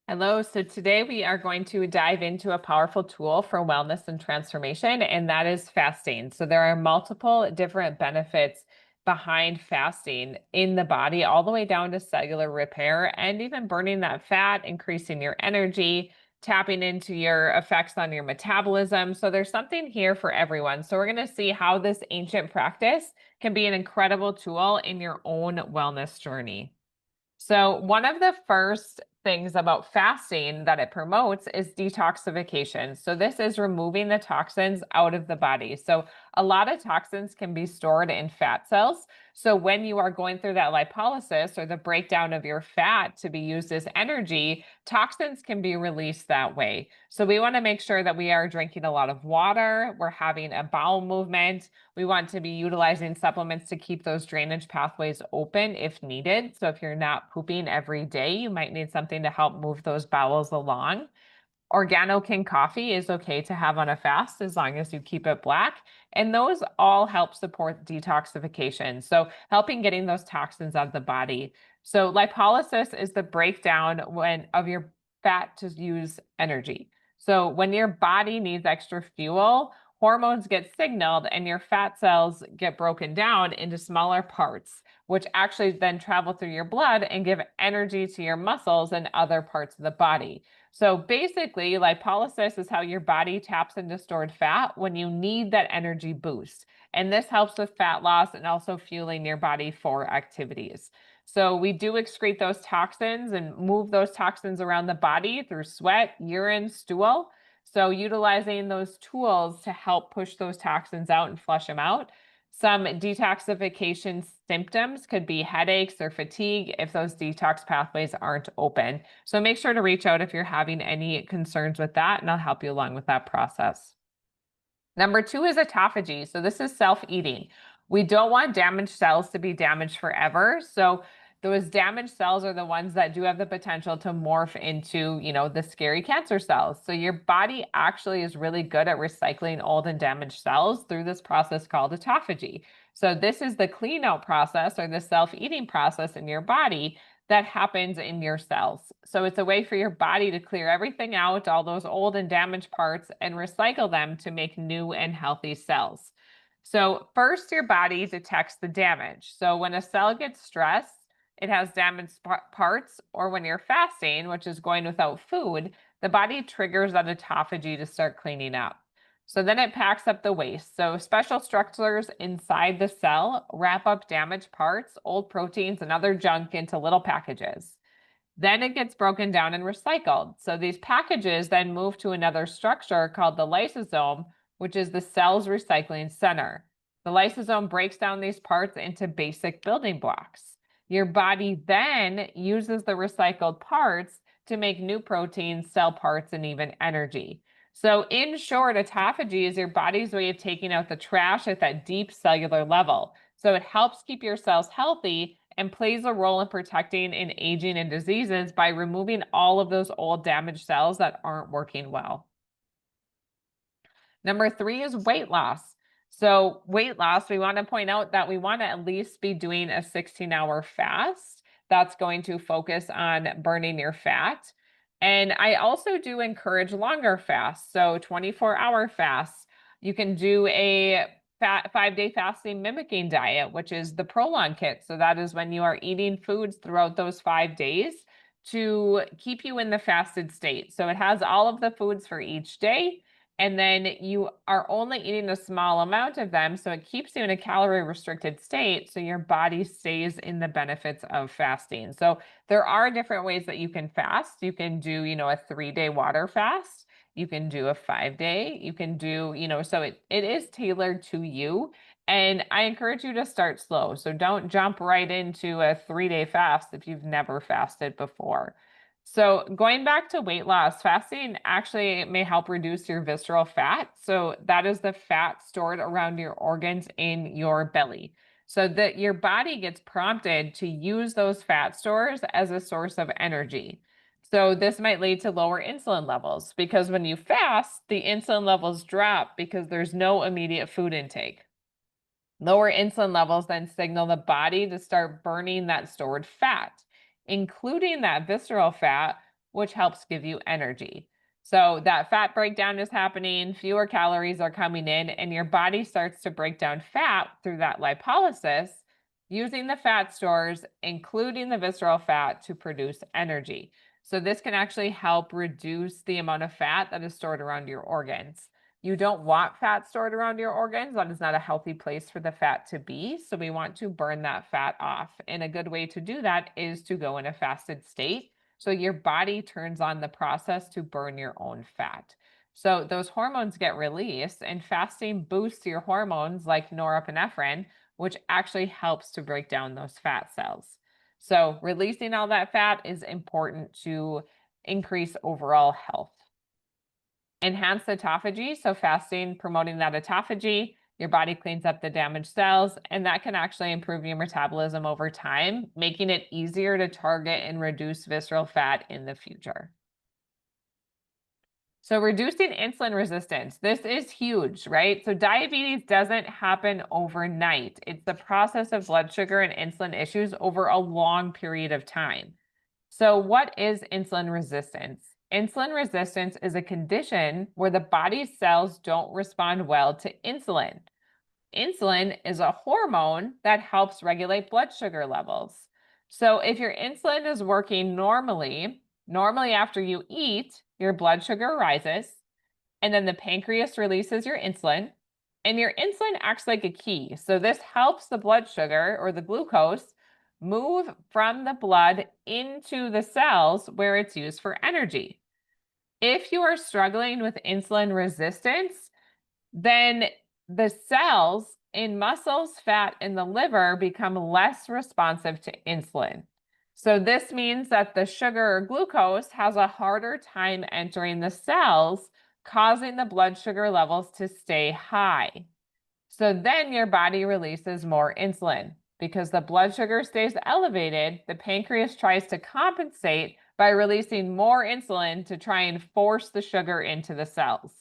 Hello. So today we are going to dive into a powerful tool for wellness and transformation, and that is fasting. So there are multiple different benefits behind fasting in the body, all the way down to cellular repair and even burning that fat, increasing your energy, tapping into your effects on your metabolism. So there's something here for everyone. So we're going to see how this ancient practice can be an incredible tool in your own wellness journey. So, one of the first things about fasting that it promotes is detoxification. So, this is removing the toxins out of the body. So, a lot of toxins can be stored in fat cells. So, when you are going through that lipolysis or the breakdown of your fat to be used as energy, toxins can be released that way. So, we want to make sure that we are drinking a lot of water, we're having a bowel movement, we want to be utilizing supplements to keep those drainage pathways open if needed. So if you're not pooping every day, you might need something to help move those bowels along. Organo King coffee is okay to have on a fast as long as you keep it black. And those all help support detoxification. So helping getting those toxins out of the body. So lipolysis is the breakdown of your fat to use energy. So when your body needs extra fuel, hormones get signaled and your fat cells get broken down into smaller parts, which actually then travel through your blood and give energy to your muscles and other parts of the body. So basically, lipolysis is how your body taps into stored fat when you need that energy boost. And this helps with fat loss and also fueling your body for activities. So we do excrete those toxins and move those toxins around the body through sweat, urine, stool. So utilizing those tools to help push those toxins out and flush them out. Some detoxification symptoms could be headaches or fatigue if those detox pathways aren't open. So make sure to reach out if you're having any concerns with that, and I'll help you along with that process. Number two is autophagy. So this is self-eating. We don't want damaged cells to be damaged forever. So those damaged cells are the ones that do have the potential to morph into, the scary cancer cells. So your body actually is really good at recycling old and damaged cells through this process called autophagy. So this is the clean out process or the self-eating process in your body that happens in your cells. So it's a way for your body to clear everything out, all those old and damaged parts, and recycle them to make new and healthy cells. So first, your body detects the damage. So when a cell gets stressed, it has damaged parts, or when you're fasting, which is going without food, the body triggers that autophagy to start cleaning up. So then it packs up the waste. So special structures inside the cell wrap up damaged parts, old proteins, and other junk into little packages. Then it gets broken down and recycled. So these packages then move to another structure called the lysosome, which is the cell's recycling center. The lysosome breaks down these parts into basic building blocks. Your body then uses the recycled parts to make new proteins, cell parts, and even energy. So, in short, autophagy is your body's way of taking out the trash at that deep cellular level. So, it helps keep your cells healthy and plays a role in protecting in aging and diseases by removing all of those old damaged cells that aren't working well. Number three is weight loss. So, weight loss, we want to point out that we want to at least be doing a 16-hour fast. That's going to focus on burning your fat. And I also do encourage longer fasts. So, 24-hour fasts. You can do a 5-day fasting mimicking diet, which is the Prolong kit. So, that is when you are eating foods throughout those 5 days to keep you in the fasted state. So, it has all of the foods for each day and then you are only eating a small amount of them. So it keeps you in a calorie restricted state. So your body stays in the benefits of fasting. So there are different ways that you can fast. You can do, a 3-day water fast. You can do a 5-day. You can do, so it is tailored to you. And I encourage you to start slow. So don't jump right into a 3-day fast if you've never fasted before. So going back to weight loss, fasting actually may help reduce your visceral fat. So that is the fat stored around your organs in your belly. So that your body gets prompted to use those fat stores as a source of energy. So this might lead to lower insulin levels because when you fast, the insulin levels drop because there's no immediate food intake. Lower insulin levels then signal the body to start burning that stored fat, including that visceral fat, which helps give you energy. So that fat breakdown is happening, fewer calories are coming in, and your body starts to break down fat through that lipolysis, using the fat stores, including the visceral fat, to produce energy. So this can actually help reduce the amount of fat that is stored around your organs. You don't want fat stored around your organs. That is not a healthy place for the fat to be. So we want to burn that fat off. And a good way to do that is to go in a fasted state. So your body turns on the process to burn your own fat. So those hormones get released, and fasting boosts your hormones like norepinephrine, which actually helps to break down those fat cells. So releasing all that fat is important to increase overall health. Enhance autophagy, so fasting, promoting that autophagy, your body cleans up the damaged cells, and that can actually improve your metabolism over time, making it easier to target and reduce visceral fat in the future. So reducing insulin resistance, this is huge, right? So diabetes doesn't happen overnight. It's the process of blood sugar and insulin issues over a long period of time. So what is insulin resistance? Insulin resistance is a condition where the body's cells don't respond well to insulin. Insulin is a hormone that helps regulate blood sugar levels. So if your insulin is working normally after you eat, your blood sugar rises, and then the pancreas releases your insulin, and your insulin acts like a key. So this helps the blood sugar or the glucose move from the blood into the cells where it's used for energy. If you are struggling with insulin resistance, then the cells in muscles, fat, and the liver become less responsive to insulin. So this means that the sugar or glucose has a harder time entering the cells, causing the blood sugar levels to stay high. So then your body releases more insulin. Because the blood sugar stays elevated, the pancreas tries to compensate by releasing more insulin to try and force the sugar into the cells.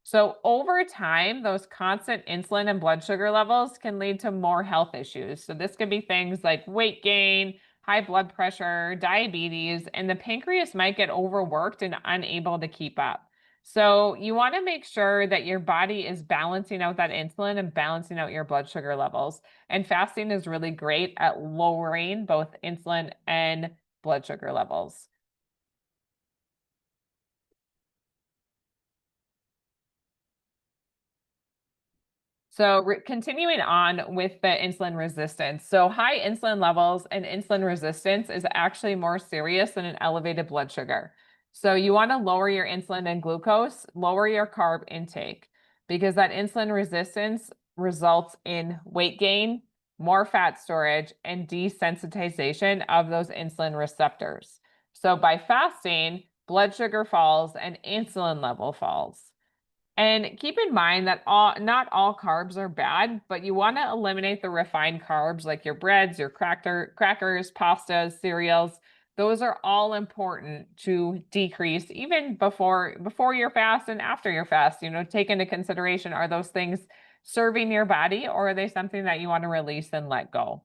So over time, those constant insulin and blood sugar levels can lead to more health issues. So this could be things like weight gain, high blood pressure, diabetes, and the pancreas might get overworked and unable to keep up. So you want to make sure that your body is balancing out that insulin and balancing out your blood sugar levels. And fasting is really great at lowering both insulin and blood sugar levels. So continuing on with the insulin resistance. So high insulin levels and insulin resistance is actually more serious than an elevated blood sugar. So you want to lower your insulin and glucose, lower your carb intake, because that insulin resistance results in weight gain, more fat storage, and desensitization of those insulin receptors. So by fasting, blood sugar falls and insulin level falls. And keep in mind that not all carbs are bad, but you want to eliminate the refined carbs like your breads, your crackers, pastas, cereals. Those are all important to decrease even before your fast and after your fast. Take into consideration, are those things serving your body, or are they something that you want to release and let go?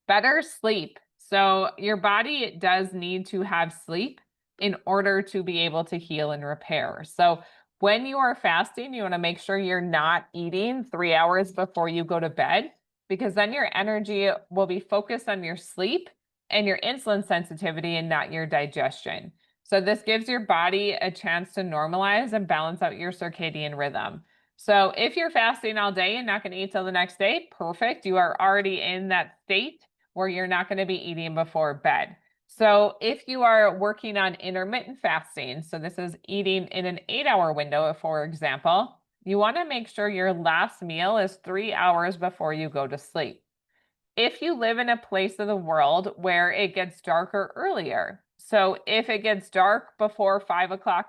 Better sleep. So your body does need to have sleep in order to be able to heal and repair. So when you are fasting, you want to make sure you're not eating 3 hours before you go to bed, because then your energy will be focused on your sleep and your insulin sensitivity and not your digestion. So this gives your body a chance to normalize and balance out your circadian rhythm. So if you're fasting all day and not going to eat till the next day, perfect. You are already in that state where you're not going to be eating before bed. So if you are working on intermittent fasting, so this is eating in an 8-hour window, for example, you want to make sure your last meal is 3 hours before you go to sleep. If you live in a place of the world where it gets darker earlier, so if it gets dark before 5 o'clock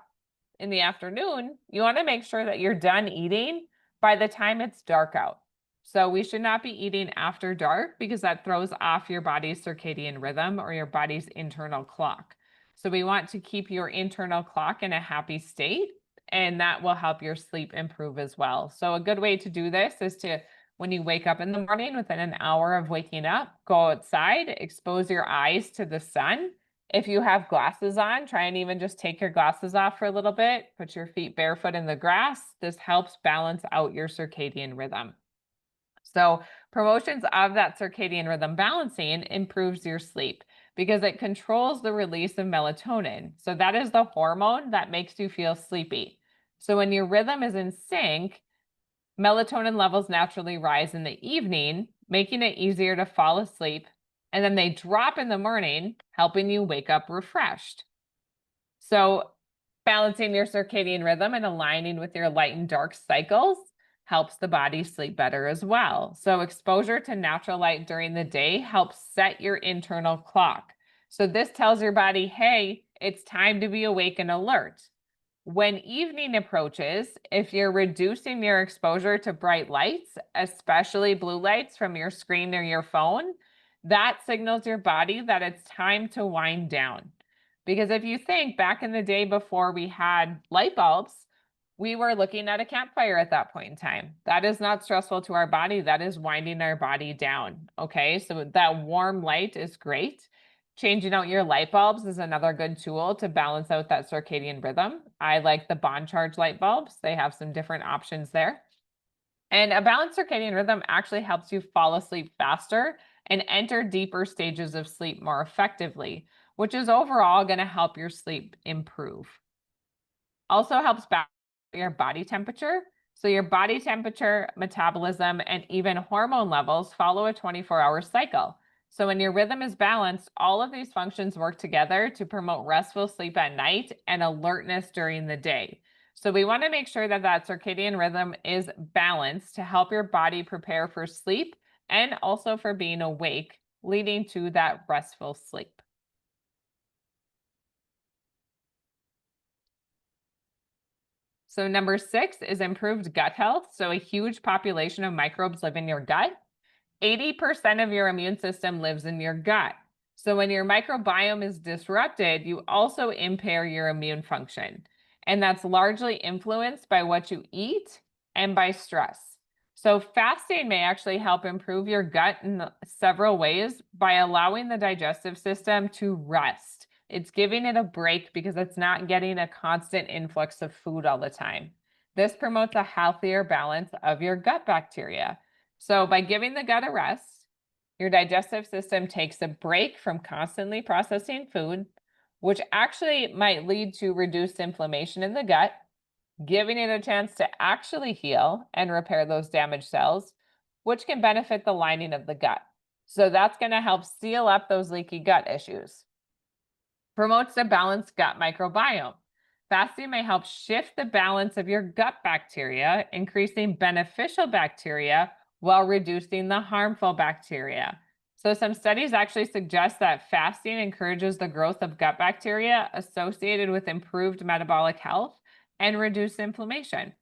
in the afternoon, you want to make sure that you're done eating by the time it's dark out. So we should not be eating after dark, because that throws off your body's circadian rhythm or your body's internal clock. So we want to keep your internal clock in a happy state, and that will help your sleep improve as well. So a good way to do this is to When you wake up in the morning, within an hour of waking up, go outside, expose your eyes to the sun. If you have glasses on, try and even just take your glasses off for a little bit, put your feet barefoot in the grass. This helps balance out your circadian rhythm. So promotions of that circadian rhythm balancing improves your sleep because it controls the release of melatonin. So that is the hormone that makes you feel sleepy. So when your rhythm is in sync, melatonin levels naturally rise in the evening, making it easier to fall asleep. And then they drop in the morning, helping you wake up refreshed. So balancing your circadian rhythm and aligning with your light and dark cycles helps the body sleep better as well. So exposure to natural light during the day helps set your internal clock. So this tells your body, hey, it's time to be awake and alert. When evening approaches, if you're reducing your exposure to bright lights, especially blue lights from your screen or your phone, that signals your body that it's time to wind down. Because if you think back in the day before we had light bulbs, we were looking at a campfire at that point in time. That is not stressful to our body. That is winding our body down. Okay, so that warm light is great. Changing out your light bulbs is another good tool to balance out that circadian rhythm. I like the Bond Charge light bulbs. They have some different options there. And a balanced circadian rhythm actually helps you fall asleep faster and enter deeper stages of sleep more effectively, which is overall going to help your sleep improve. Also helps balance your body temperature. So your body temperature, metabolism, and even hormone levels follow a 24-hour cycle. So when your rhythm is balanced, all of these functions work together to promote restful sleep at night and alertness during the day. So we want to make sure that that circadian rhythm is balanced to help your body prepare for sleep and also for being awake, leading to that restful sleep. So number 6 is improved gut health. So a huge population of microbes live in your gut. 80% of your immune system lives in your gut. So when your microbiome is disrupted, you also impair your immune function. And that's largely influenced by what you eat and by stress. So fasting may actually help improve your gut in several ways by allowing the digestive system to rest. It's giving it a break because it's not getting a constant influx of food all the time. This promotes a healthier balance of your gut bacteria. So by giving the gut a rest, your digestive system takes a break from constantly processing food, which actually might lead to reduced inflammation in the gut, giving it a chance to actually heal and repair those damaged cells, which can benefit the lining of the gut. So that's going to help seal up those leaky gut issues. Promotes a balanced gut microbiome. Fasting may help shift the balance of your gut bacteria, increasing beneficial bacteria while reducing the harmful bacteria. So some studies actually suggest that fasting encourages the growth of gut bacteria associated with improved metabolic health and reduced inflammation.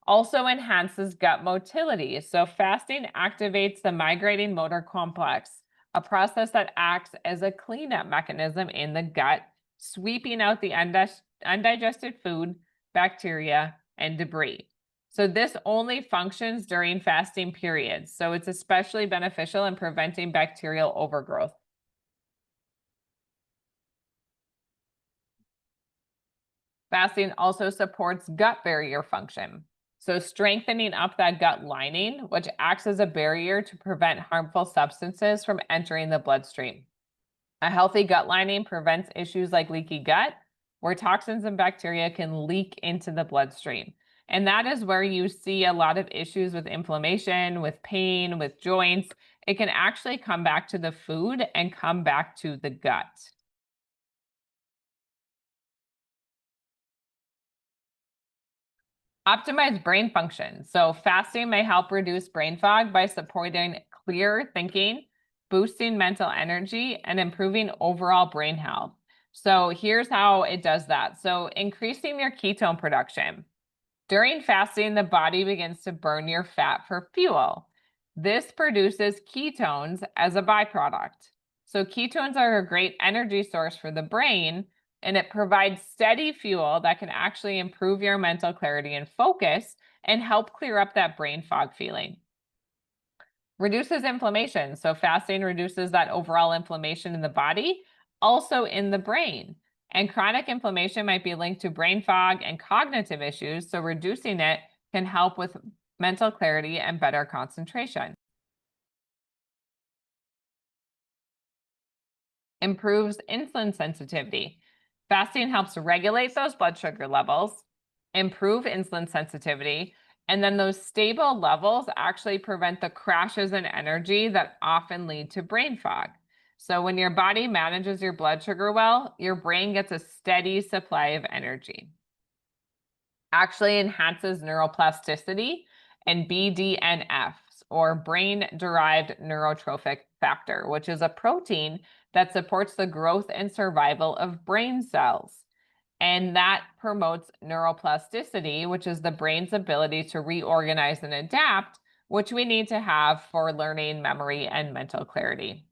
Also enhances gut motility. So fasting activates the migrating motor complex, a process that acts as a cleanup mechanism in the gut, sweeping out the undigested food, bacteria, and debris. So this only functions during fasting periods. So it's especially beneficial in preventing bacterial overgrowth. Fasting also supports gut barrier function. So strengthening up that gut lining, which acts as a barrier to prevent harmful substances from entering the bloodstream. A healthy gut lining prevents issues like leaky gut, where toxins and bacteria can leak into the bloodstream. And that is where you see a lot of issues with inflammation, with pain, with joints. It can actually come back to the food and come back to the gut. Optimize brain function. So fasting may help reduce brain fog by supporting clear thinking, boosting mental energy, and improving overall brain health. So here's how it does that. So increasing your ketone production. During fasting, the body begins to burn your fat for fuel. This produces ketones as a byproduct. So ketones are a great energy source for the brain, and it provides steady fuel that can actually improve your mental clarity and focus and help clear up that brain fog feeling. Reduces inflammation. So fasting reduces that overall inflammation in the body, also in the brain. And chronic inflammation might be linked to brain fog and cognitive issues. So reducing it can help with mental clarity and better concentration. Improves insulin sensitivity. Fasting helps regulate those blood sugar levels, improve insulin sensitivity, and then those stable levels actually prevent the crashes in energy that often lead to brain fog. So when your body manages your blood sugar well, your brain gets a steady supply of energy. Actually enhances neuroplasticity and BDNF, or brain-derived neurotrophic factor, which is a protein that supports the growth and survival of brain cells. And that promotes neuroplasticity, which is the brain's ability to reorganize and adapt, which we need to have for learning, memory, and mental clarity.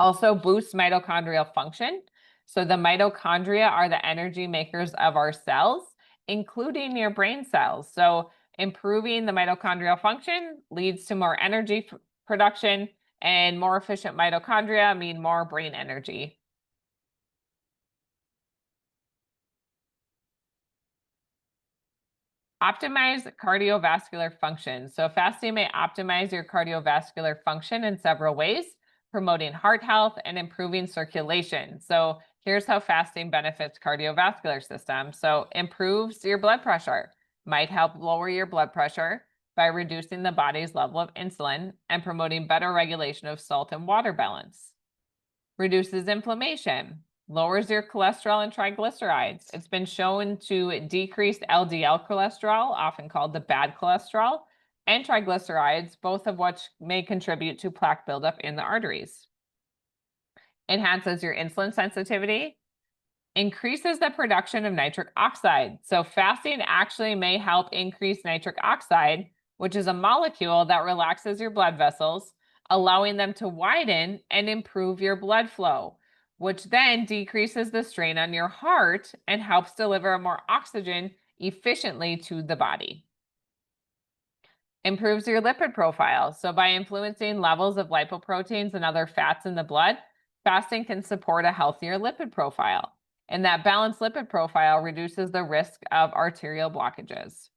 Also boosts mitochondrial function. So the mitochondria are the energy makers of our cells, including your brain cells. So improving the mitochondrial function leads to more energy production, and more efficient mitochondria mean more brain energy. Optimize cardiovascular function. So fasting may optimize your cardiovascular function in several ways, promoting heart health and improving circulation. So here's how fasting benefits cardiovascular system. So improves your blood pressure, might help lower your blood pressure by reducing the body's level of insulin and promoting better regulation of salt and water balance. Reduces inflammation, lowers your cholesterol and triglycerides. It's been shown to decrease LDL cholesterol, often called the bad cholesterol, and triglycerides, both of which may contribute to plaque buildup in the arteries. Enhances your insulin sensitivity, increases the production of nitric oxide. So fasting actually may help increase nitric oxide, which is a molecule that relaxes your blood vessels, allowing them to widen and improve your blood flow, which then decreases the strain on your heart and helps deliver more oxygen efficiently to the body. Improves your lipid profile. So by influencing levels of lipoproteins and other fats in the blood, fasting can support a healthier lipid profile. And that balanced lipid profile reduces the risk of arterial blockages.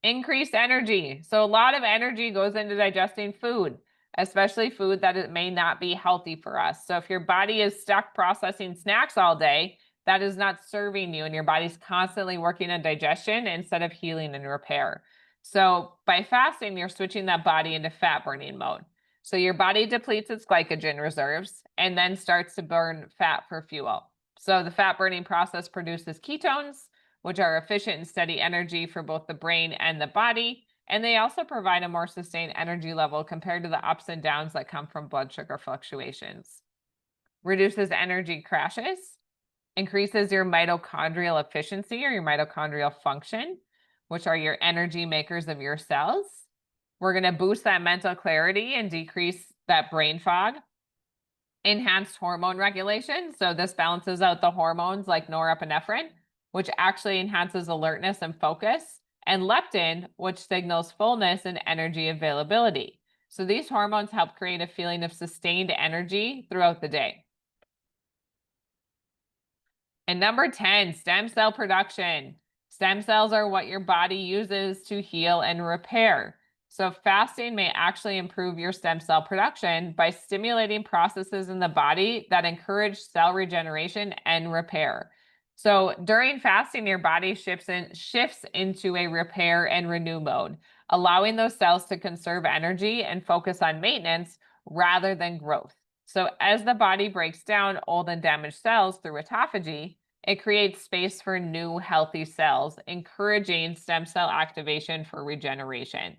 Increased energy. So a lot of energy goes into digesting food, especially food that it may not be healthy for us. So if your body is stuck processing snacks all day, that is not serving you, and your body's constantly working on digestion instead of healing and repair. So by fasting, you're switching that body into fat burning mode. So your body depletes its glycogen reserves and then starts to burn fat for fuel. So the fat burning process produces ketones, which are efficient and steady energy for both the brain and the body. And they also provide a more sustained energy level compared to the ups and downs that come from blood sugar fluctuations. Reduces energy crashes, increases your mitochondrial efficiency or your mitochondrial function, which are your energy makers of your cells. We're going to boost that mental clarity and decrease that brain fog. Enhanced hormone regulation. So this balances out the hormones like norepinephrine, which actually enhances alertness and focus, and leptin, which signals fullness and energy availability. So these hormones help create a feeling of sustained energy throughout the day. And number 10, stem cell production. Stem cells are what your body uses to heal and repair. So fasting may actually improve your stem cell production by stimulating processes in the body that encourage cell regeneration and repair. So during fasting, your body shifts into a repair and renew mode, allowing those cells to conserve energy and focus on maintenance rather than growth. So as the body breaks down old and damaged cells through autophagy, it creates space for new healthy cells, encouraging stem cell activation for regeneration.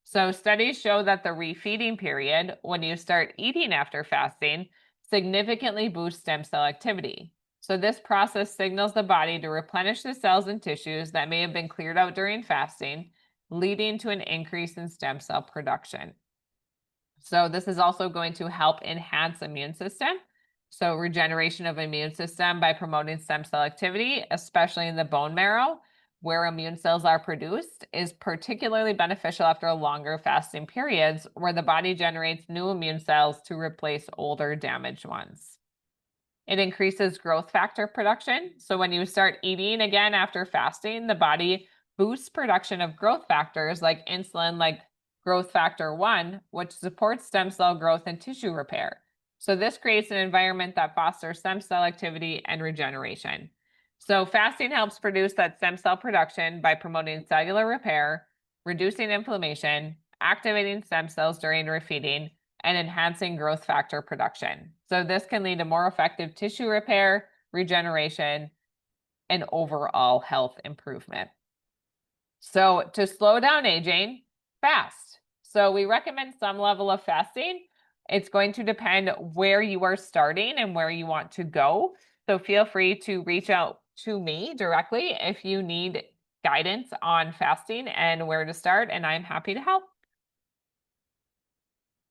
So studies show that the refeeding period, when you start eating after fasting, significantly boosts stem cell activity. So this process signals the body to replenish the cells and tissues that may have been cleared out during fasting, leading to an increase in stem cell production. So this is also going to help enhance immune system. So regeneration of immune system by promoting stem cell activity, especially in the bone marrow, where immune cells are produced is particularly beneficial after longer fasting periods where the body generates new immune cells to replace older damaged ones. It increases growth factor production. So when you start eating again after fasting, the body boosts production of growth factors like insulin, like growth factor 1, which supports stem cell growth and tissue repair. So this creates an environment that fosters stem cell activity and regeneration. So fasting helps produce that stem cell production by promoting cellular repair, reducing inflammation, activating stem cells during refeeding, and enhancing growth factor production. So this can lead to more effective tissue repair, regeneration, and overall health improvement. So to slow down aging, fast. So we recommend some level of fasting. It's going to depend where you are starting and where you want to go. So feel free to reach out to me directly if you need guidance on fasting and where to start, and I'm happy to help.